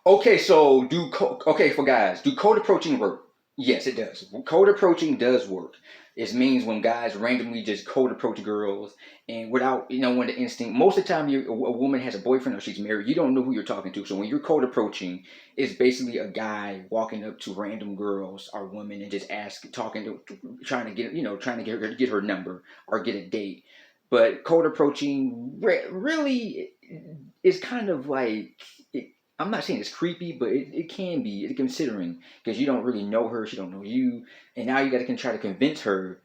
Okay, so okay for guys, do cold approaching work? Yes, it does. Cold approaching does work. It means when guys randomly just cold approach girls and without when the instinct. Most of the time, a woman has a boyfriend or she's married. You don't know who you're talking to. So when you're cold approaching, it's basically a guy walking up to random girls or women and just trying to trying to get her number or get a date. But cold approaching really is kind of like I'm not saying it's creepy, but it can be considering because you don't really know her, she don't know you, and now you got to try to convince her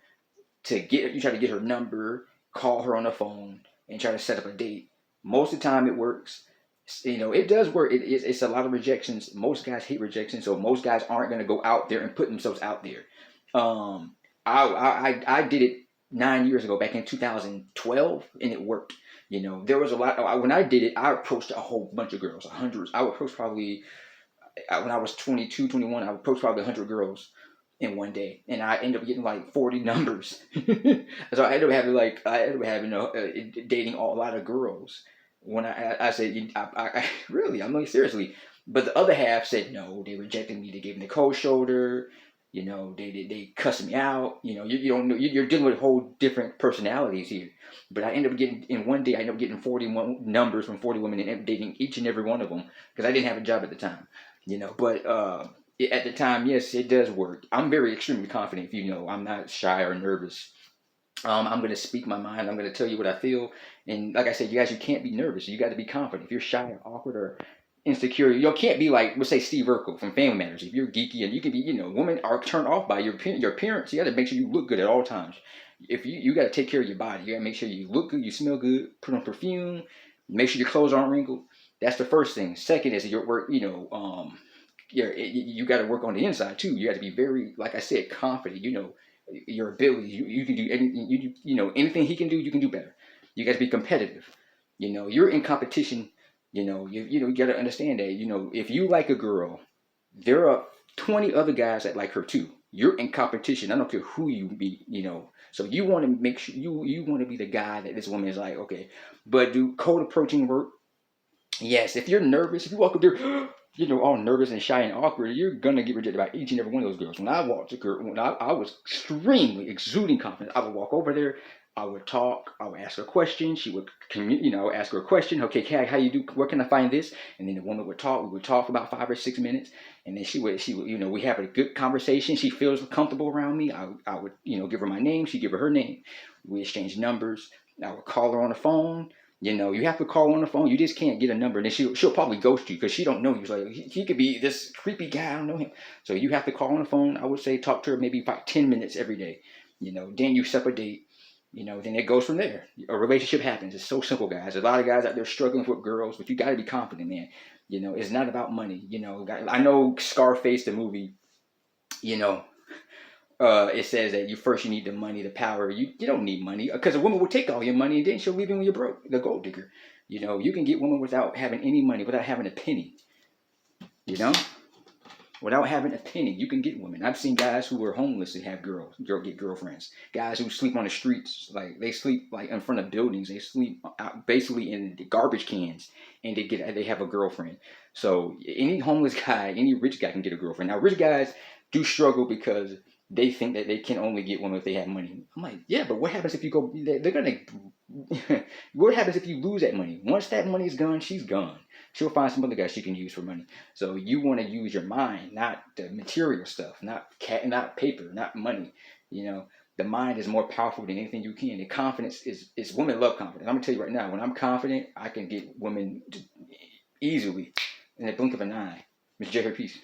you try to get her number, call her on the phone, and try to set up a date. Most of the time, it works. It does work. It's a lot of rejections. Most guys hate rejection, so most guys aren't going to go out there and put themselves out there. I did it 9 years ago, back in 2012, and it worked. There was a lot. When I did it, I approached a whole bunch of girls, hundreds. I would approach probably when I was 22, 21. I would approach probably 100 girls in one day, and I ended up getting like 40 numbers. So I ended up having dating a lot of girls. When I said really, I'm like seriously, but the other half said no. They rejected me. They gave me the cold shoulder. They cussed me out. You don't know. You're dealing with whole different personalities here. But I ended up getting in one day. I ended up getting 41 numbers from 40 women and dating each and every one of them because I didn't have a job at the time. But at the time, yes, it does work. I'm very extremely confident. If I'm not shy or nervous. I'm going to speak my mind. I'm going to tell you what I feel. And like I said, you guys, you can't be nervous. You got to be confident. If you're shy or awkward or insecure, you can't be like, let's say, Steve Urkel from Family Matters. If you're geeky and you can be, women are turned off by your appearance. You got to make sure you look good at all times. If you got to take care of your body. You got to make sure you look good, you smell good, put on perfume, make sure your clothes aren't wrinkled. That's the first thing. Second is your work. You got to work on the inside too. You got to be very, like I said, confident. Your ability. You can do anything. Anything he can do, you can do better. You got to be competitive. You're in competition. You got to understand that. If you like a girl, there are 20 other guys that like her too. You're in competition. I don't care who you be. So you want to make sure you want to be the guy that this woman is like. Okay, but do cold approaching work? Yes, if you're nervous, if you walk up there, all nervous and shy and awkward, you're gonna get rejected by each and every one of those girls. When I walked to girl, when I was extremely exuding confidence, I would walk over there, I would talk, I would ask her a question, she would ask her a question. Okay, how you do? Where can I find this? And then the woman would talk. We would talk for about 5 or 6 minutes, and then she would, we have a good conversation. She feels comfortable around me. I would, give her my name. She give her name. We exchange numbers. I would call her on the phone. You have to call on the phone. You just can't get a number, and then she'll probably ghost you because she don't know you. So like, he could be this creepy guy. I don't know him. So you have to call on the phone. I would say talk to her maybe about 10 minutes every day. Then you set a date. Then it goes from there. A relationship happens. It's so simple, guys. There's a lot of guys out there struggling with girls, but you got to be confident, man. It's not about money. I know Scarface, the movie. You know, it says that you need the money, the power. You don't need money because a woman will take all your money and then she'll leave you when you're broke. The gold digger. You can get women without having any money, without having a penny. You know, without having a penny, you can get women. I've seen guys who were homeless and have get girlfriends. Guys who sleep on the streets, like they sleep like in front of buildings. They sleep basically in the garbage cans, and they have a girlfriend. So any homeless guy, any rich guy can get a girlfriend. Now rich guys do struggle because they think that they can only get women if they have money. I'm like, yeah, but what happens if you go? They're gonna. What happens if you lose that money? Once that money's gone, she's gone. She'll find some other guy she can use for money. So you want to use your mind, not the material stuff, not paper, not money. The mind is more powerful than anything you can. And confidence is women love confidence. I'm gonna tell you right now, when I'm confident, I can get women easily in the blink of an eye. Mr. J. Peace.